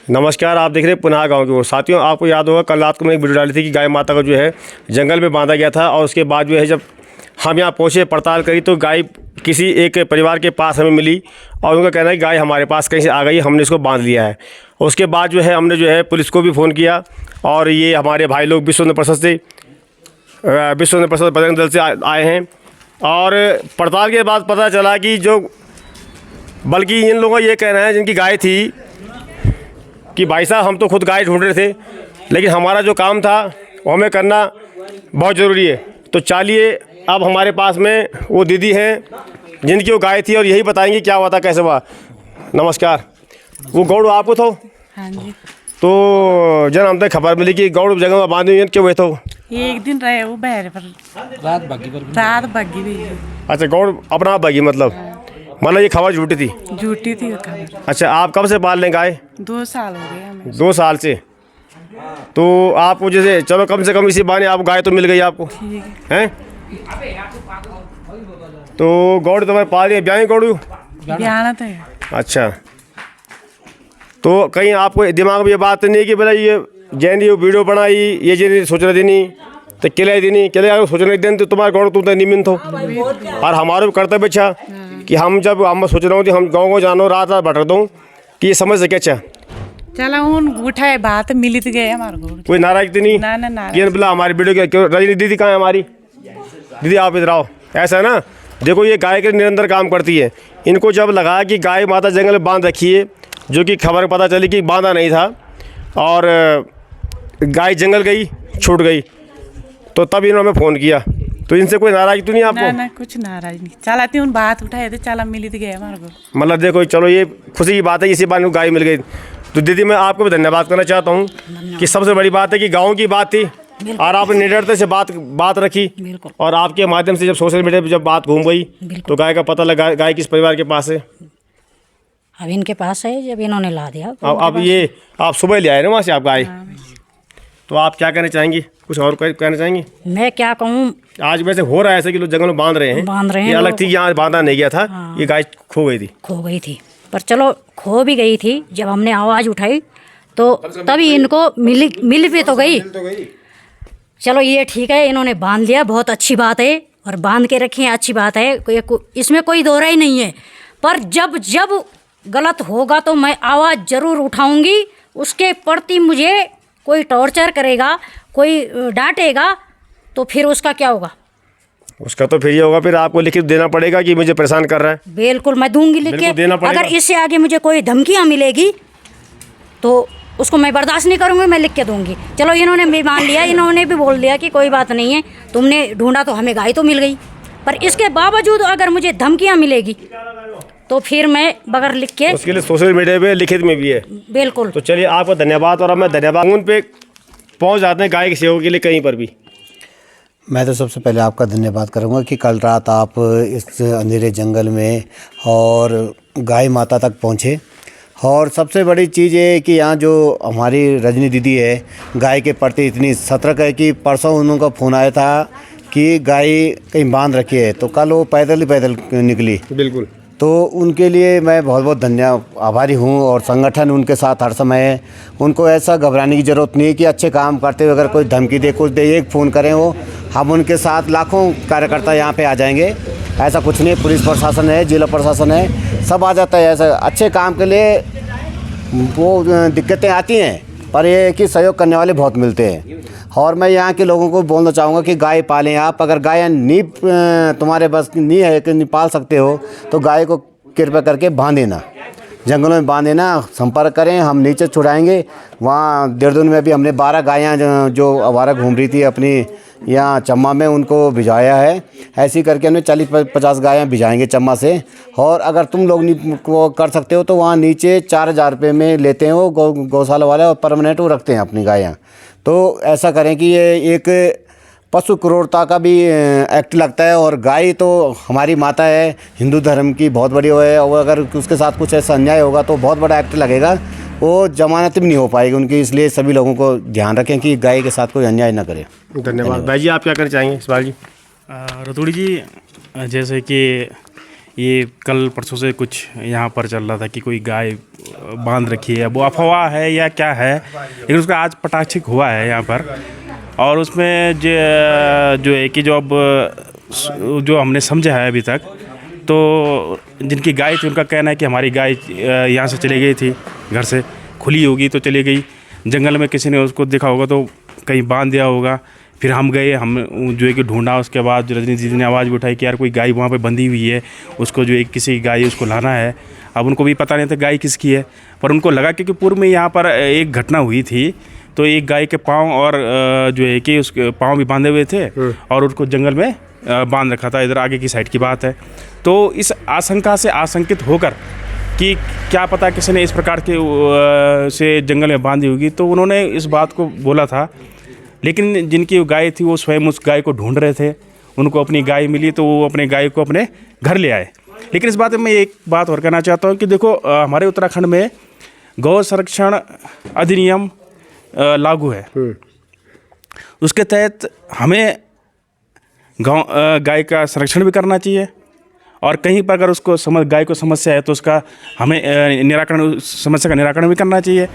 नमस्कार, आप देख रहे हैं पुनः गांव की ओर। साथियों, आपको याद होगा कल रात को मैंने एक वीडियो डाली थी कि गाय माता का जो है जंगल में बांधा गया था और उसके बाद जो है जब हम यहाँ पहुँचे, पड़ताल करी तो गाय किसी एक परिवार के पास हमें मिली और उनका कहना है कि गाय हमारे पास कहीं से आ गई, हमने इसको बांध लिया है। उसके बाद जो है हमने जो है पुलिस को भी फ़ोन किया और ये हमारे भाई लोग विश्व हिंदू परिषद बजरंग दल से आए हैं और पड़ताल के बाद पता चला कि बल्कि इन लोगों का ये कहना है जिनकी गाय थी कि भाई साहब हम तो खुद गाय ढूंढ रहे थे, लेकिन हमारा जो काम था वो हमें करना बहुत ज़रूरी है। तो चलिए अब हमारे पास में वो दीदी हैं जिनकी वो गाय थी और यही बताएंगे क्या हुआ था, कैसे हुआ। नमस्कार, वो गौड़ आपको तो? हाँ जी। तो जन हम तक खबर मिली कि गौड़ जगह में बांधे हुए क्यों हुए तो? एक दिन रहे वो बहरे पर रात बग्गी भी। अच्छा, गौड़ अपना आप बगी मतलब ये खबर झूठी थी? झूठी थी वो खबर। अच्छा, आप कब से पाल लें गाय? 2 साल हो गए हमें। 2 साल से। तो आपको जैसे चलो कम से कम इसी बहाने आप गाय तो मिल गई आपको, ठीक हैं? तो गौड़ तुम्हारे पाल रही ब्याह गौड़ू? ब्याह तो है। अच्छा, तो कहीं आपको दिमाग में ये बात नहीं है कि भला ये जैन ये वीडियो बनाई ये जैन सोचना देनी तो किले देनी अगर सोचने दिन तो तुम्हारे गौड़ तुम तो निमित हो और हमारे भी कर्तव्य अच्छा कि हम जब हम सोच रहा हूँ कि हम गाँव को जानो रात भटक दूँ कि ये समझ सके। अच्छा चलो उन उठाए बात मिलित गए हमारे गौड़। कोई नाराज तो नहीं? ना कि बोला हमारी वीडियो क्यों? रजनी दीदी कहाँ है हमारी? दीदी आप इधर आओ। ऐसा है ना, देखो ये गाय के निरंतर काम करती है। इनको जब लगा कि गाय माता जंगल में बांध रखी है, जो कि खबर पता चली कि बांधा नहीं था और गाय जंगल गई छूट गई, तो तब इन्होंने हमें फ़ोन किया। तो इनसे कोई नाराज़गी तो नहीं आपको? ना कुछ नाराज नहीं। चलाती उन बात उठाए थे, चला मिलित गए हमारे गौड़। मतलब देखो चलो ये खुशी की बात है, इसी बार गाय मिल गई। तो दीदी मैं आपको भी धन्यवाद करना चाहता हूँ कि सबसे बड़ी बात है कि गाँव की बात थी और आपने निडरता से बात रखी और आपके माध्यम से जब सोशल मीडिया पर जब बात घूम गई तो गाय का पता लगा गाय किस परिवार के पास है। अब इनके पास है, जब इन्होंने ला दिया। अब ये आप सुबह ले आए ना वहाँ से आप गाय, तो आप क्या कहना चाहेंगी? कुछ और कहना चाहेंगी? मैं क्या कहूँ, आज वैसे हो रहा है ऐसे कि लोग जंगल में बांध रहे हैं। ये अलग थी कि यहाँ बांधा नहीं गया था। हाँ। ये गाय खो गई थी। पर चलो खो भी गई थी, जब हमने आवाज़ उठाई तो तभी इनको मिल भी तो गई। चलो ये ठीक है, इन्होंने बांध लिया, बहुत अच्छी बात है और बांध के रखी है, अच्छी बात है, इसमें कोई दोहरा ही नहीं है। पर जब गलत होगा तो मैं आवाज़ ज़रूर उठाऊंगी। उसके प्रति मुझे कोई टॉर्चर करेगा, कोई डांटेगा तो फिर उसका क्या होगा? उसका तो फिर ये होगा, फिर आपको लिखित देना पड़ेगा कि मुझे परेशाान कर रहा है। बिल्कुल मैं दूंगी लिख के। अगर इससे आगे मुझे कोई धमकियाँ मिलेगी तो उसको मैं बर्दाश्त नहीं करूँगी, मैं लिख के दूंगी। चलो इन्होंने भी मान लिया, इन्होंने भी बोल दिया कि कोई बात नहीं है, तुमने ढूंढा तो हमें गाय तो मिल गई। पर इसके बावजूद अगर मुझे धमकियाँ मिलेगी तो फिर मैं बगैर लिख के, उसके लिए सोशल मीडिया पे लिखित में भी है। बिल्कुल। तो चलिए आपका धन्यवाद और अब मैं धन्यवाद उन पे पहुंच जाते हैं गाय की सेवा के लिए कहीं पर भी। मैं तो सबसे पहले आपका धन्यवाद करूंगा कि कल रात आप इस अंधेरे जंगल में और गाय माता तक पहुंचे। और सबसे बड़ी चीज़ ये है कि यहाँ जो हमारी रजनी दीदी है गाय के प्रति इतनी सतर्क है कि परसों उनका फ़ोन आया था कि गाय कहीं बांध रखी है, तो कल वो पैदल निकली। बिल्कुल। तो उनके लिए मैं बहुत बहुत आभारी हूँ और संगठन उनके साथ हर समय है। उनको ऐसा घबराने की ज़रूरत नहीं है कि अच्छे काम करते हुए अगर कोई धमकी दे कुछ दे, एक फ़ोन करें वो हम उनके साथ लाखों कार्यकर्ता यहाँ पे आ जाएंगे। ऐसा कुछ नहीं, पुलिस प्रशासन है, जिला प्रशासन है, सब आ जाता है। ऐसा अच्छे काम के लिए वो दिक्कतें आती हैं पर ये कि सहयोग करने वाले बहुत मिलते हैं। और मैं यहाँ के लोगों को बोलना चाहूँगा कि गाय पालें आप। अगर गाय नहीं तुम्हारे बस नहीं है कि नहीं पाल सकते हो तो गाय को कृपया करके बांधे ना, जंगलों में बांधे ना, संपर्क करें, हम नीचे छुड़ाएंगे। वहाँ देहरादून में भी हमने 12 गायें जो आवारा घूम रही थी अपनी यहाँ चम्मा में, उनको भिजाया है। ऐसी करके हमने 40-50 गायें भिजाएंगे चम्मा से। और अगर तुम लोग नहीं को कर सकते हो तो वहाँ नीचे 4000 रुपये में लेते हैं वो गौशाला वाले और परमानेंट वो रखते हैं अपनी गायें। तो ऐसा करें कि ये एक पशु क्रूरता का भी एक्ट लगता है और गाय तो हमारी माता है, हिंदू धर्म की बहुत बड़ी वो है, और अगर उसके साथ कुछ ऐसा अन्याय होगा तो बहुत बड़ा एक्ट लगेगा, वो जमानत भी नहीं हो पाएगी उनकी। इसलिए सभी लोगों को ध्यान रखें कि गाय के साथ कोई अन्याय ना करें। धन्यवाद। भाई जी आप क्या करना चाहेंगे इस बार? जी रतूड़ी जी, जैसे कि ये कल परसों से कुछ यहाँ पर चल रहा था कि कोई गाय बांध रखी है, वो अफवाह है या क्या है, लेकिन उसका आज पटाक्षिक हुआ है यहाँ पर। और उसमें जो है कि जो हमने समझा है अभी तक, तो जिनकी गाय थी उनका कहना है कि हमारी गाय यहाँ से चली गई थी, घर से खुली होगी तो चली गई, जंगल में किसी ने उसको देखा होगा तो कहीं बांध दिया होगा। फिर हम गए, हम जो है कि ढूंढा, उसके बाद जो रजनी दीदी ने आवाज़ भी उठाई कि यार कोई गाय वहाँ पे बंधी हुई है, उसको जो है किसी गाय उसको लाना है। अब उनको भी पता नहीं था गाय किसकी है, पर उनको लगा क्योंकि पूर्व में यहाँ पर एक घटना हुई थी, तो एक गाय के पाँव और जो है कि उसके पाँव भी बांधे हुए थे और उसको जंगल में बांध रखा था, इधर आगे की साइड की बात है। तो इस आशंका से आशंकित होकर कि क्या पता किसी ने इस प्रकार के से जंगल में बांधी होगी, तो उन्होंने इस बात को बोला था। लेकिन जिनकी गाय थी वो स्वयं उस गाय को ढूंढ रहे थे, उनको अपनी गाय मिली तो वो अपने गाय को अपने घर ले आए। लेकिन इस बात में मैं एक बात और कहना चाहता हूँ कि देखो, हमारे उत्तराखंड में गौ संरक्षण अधिनियम लागू है। उसके तहत हमें गाय का संरक्षण भी करना चाहिए, और कहीं पर अगर उसको गाय को समस्या है तो उसका हमें समस्या का निराकरण भी करना चाहिए।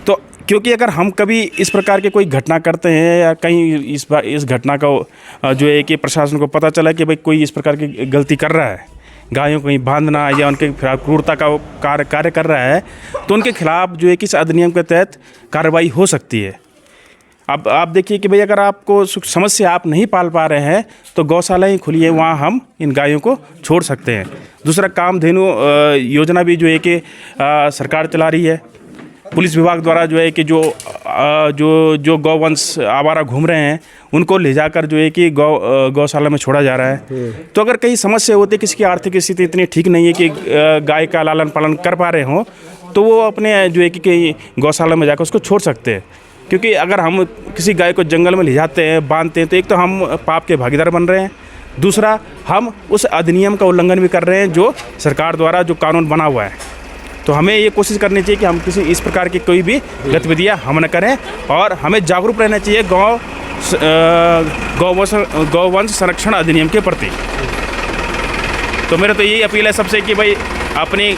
तो क्योंकि अगर हम कभी इस प्रकार के कोई घटना करते हैं या कहीं इस घटना का जो है कि प्रशासन को पता चला कि भाई कोई इस प्रकार की गलती कर रहा है, गायों को कहीं बांधना या उनके खिलाफ क्रूरता का कार्य कर रहा है, तो उनके खिलाफ जो है कि इस अधिनियम के तहत कार्रवाई हो सकती है। अब आप देखिए कि भाई अगर आपको समस्या आप नहीं पाल पा रहे हैं तो गौशालाएँ खुली है, वहाँ हम इन गायों को छोड़ सकते हैं। दूसरा, कामधेनु योजना भी जो है कि सरकार चला रही है, पुलिस विभाग द्वारा जो है कि जो गौवंश आवारा घूम रहे हैं उनको ले जाकर जो है कि गौशाला में छोड़ा जा रहा है। तो अगर कहीं समस्या होती है, किसी की आर्थिक स्थिति इतनी ठीक नहीं है कि गाय का लालन पालन कर पा रहे हों, तो वो अपने जो है कि कहीं गौशाला में जाकर उसको छोड़ सकते हैं। क्योंकि अगर हम किसी गाय को जंगल में ले जाते हैं, बांधते हैं, तो एक तो हम पाप के भागीदार बन रहे हैं, दूसरा हम उस अधिनियम का उल्लंघन भी कर रहे हैं जो सरकार द्वारा जो कानून बना हुआ है। तो हमें ये कोशिश करनी चाहिए कि हम किसी इस प्रकार की कोई भी गतिविधियाँ हम न करें, और हमें जागरूक रहना चाहिए गौवंश संरक्षण अधिनियम के प्रति। तो मेरा तो यही अपील है सबसे कि भाई अपनी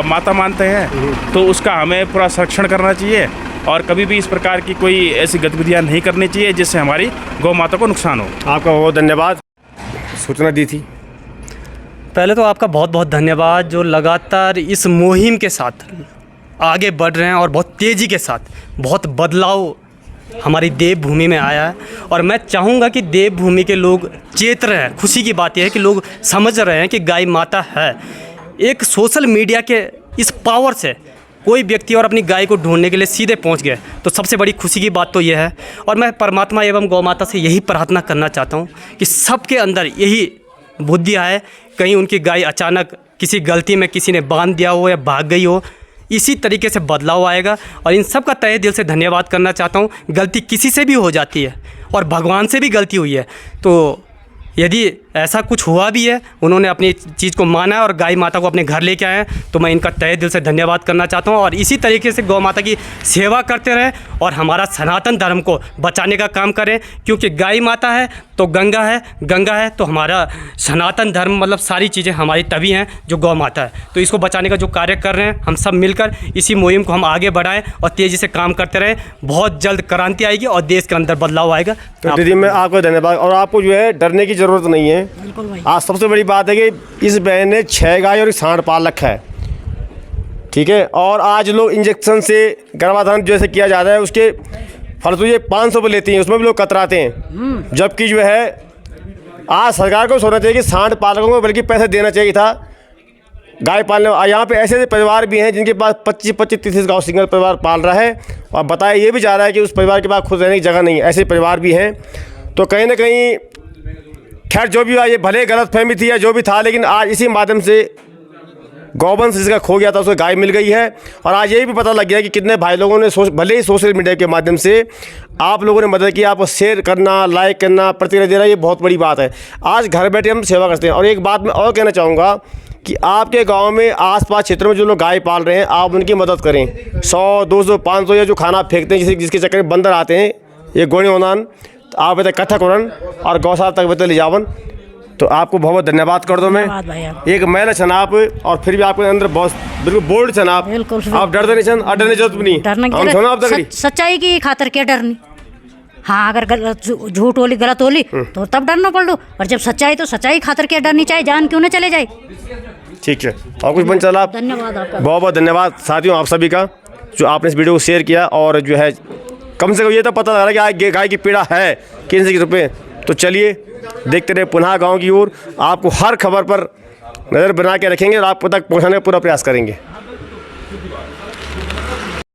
माता मानते हैं तो उसका हमें पूरा संरक्षण करना चाहिए, और कभी भी इस प्रकार की कोई ऐसी गतिविधियाँ नहीं करनी चाहिए जिससे हमारी गौ माता को नुकसान हो। आपका बहुत धन्यवाद, सूचना दी थी। पहले तो आपका बहुत बहुत धन्यवाद जो लगातार इस मुहिम के साथ आगे बढ़ रहे हैं और बहुत तेज़ी के साथ बहुत बदलाव हमारी देवभूमि में आया है। और मैं चाहूँगा कि देवभूमि के लोग चेत रहे हैं। खुशी की बात यह है कि लोग समझ रहे हैं कि गाय माता है। एक सोशल मीडिया के इस पावर से कोई व्यक्ति और अपनी गाय को ढूंढने के लिए सीधे पहुंच गए, तो सबसे बड़ी खुशी की बात तो यह है। और मैं परमात्मा एवं गौ माता से यही प्रार्थना करना चाहता हूं कि सबके अंदर यही बुद्धि आए, कहीं उनकी गाय अचानक किसी गलती में किसी ने बांध दिया हो या भाग गई हो, इसी तरीके से बदलाव आएगा। और इन सब का तहे दिल से धन्यवाद करना चाहता हूँ। गलती किसी से भी हो जाती है और भगवान से भी गलती हुई है, तो यदि ऐसा कुछ हुआ भी है, उन्होंने अपनी चीज़ को माना है और गाय माता को अपने घर लेके आए हैं, तो मैं इनका तहे दिल से धन्यवाद करना चाहता हूं। और इसी तरीके से गौ माता की सेवा करते रहें और हमारा सनातन धर्म को बचाने का काम करें, क्योंकि गाय माता है तो गंगा है, गंगा है तो हमारा सनातन धर्म, मतलब सारी चीज़ें हमारी तभी हैं जो गौ माता है। तो इसको बचाने का जो कार्य कर रहे हैं हम सब मिलकर, इसी मुहिम को हम आगे बढ़ाएं और तेज़ी से काम करते रहें। बहुत जल्द क्रांति आएगी और देश के अंदर बदलाव आएगा। तो दीदी मैं आपको धन्यवाद, और आपको जो है डरने की ज़रूरत नहीं है। आज सबसे बड़ी बात है कि इस बहन ने 6 गाय और 1 सांड पाल रखा है, ठीक है। और आज लोग इंजेक्शन से गर्भाधान जैसे किया जाता है, उसके फलतू ये 500 रुपये लेती हैं, उसमें भी लोग कतराते हैं। जबकि जो है आज सरकार को सोचना चाहिए कि सांड पालकों को बल्कि पैसे देना चाहिए था गाय पालने। यहाँ पे ऐसे परिवार भी हैं जिनके पास 25-30 गाँव सिंगल परिवार पाल रहा है, और बताया ये भी जा रहा है कि उस परिवार के पास खुद रहने की जगह नहीं है। ऐसे परिवार भी हैं। तो कहीं ना कहीं खैर जो भी हुआ, ये भले गलतफहमी थी या जो भी था, लेकिन आज इसी माध्यम से गौवंश जिसका खो गया था उसको गाय मिल गई है। और आज ये भी पता लग गया कि कितने भाई लोगों ने भले ही सोशल मीडिया के माध्यम से आप लोगों ने मदद की, आपको शेयर करना, लाइक करना, प्रतिक्रिया देना, ये बहुत बड़ी बात है। आज घर बैठे हम सेवा करते हैं। और एक बात मैं और कहना चाहूँगा कि आपके गांव में आसपास क्षेत्रों में जो लोग गाय पाल रहे हैं, आप उनकी मदद करें। 100, 200, 500 या जो खाना फेंकते हैं, जिसके चक्कर में बंदर आते हैं, ये गोणे होनान, आप इधर कथक उड़न और गौशाला तक बदल ले जावन। तो आपको बहुत बहुत धन्यवाद कर दो मैं। धन्यवाद भैया। एक महिला छन आप, और फिर भी आपके अंदर बहुत बिल्कुल बोल्ड छन आप। बिल्कुल। आप डरते नहीं छन, और डरने की जरूरत भी नहीं। डरने की हम जरूरत- थोड़ा आप डर गई। सच्चाई की खातर क्या डरनी। हाँ, अगर झूठ बोली, गलत बोली तो तब डरना पड़ लो, और जब सच्चाई तो सच्चाई खातर क्या डरनी चाहिए, जान क्यों ना चले जाए। ठीक है, और कुछ बन चला आप। धन्यवाद आपका। बहुत बहुत धन्यवाद साथियों आप सभी का, जो आपने इस वीडियो को शेयर किया, और जो है कम से कम ये तो पता लग रहा है कि गाय की पीड़ा है किन से रुपये। तो चलिए देखते रहे पुनः गांव की ओर, आपको हर खबर पर नज़र बना के रखेंगे और आप तक पहुंचाने का पूरा प्रयास करेंगे।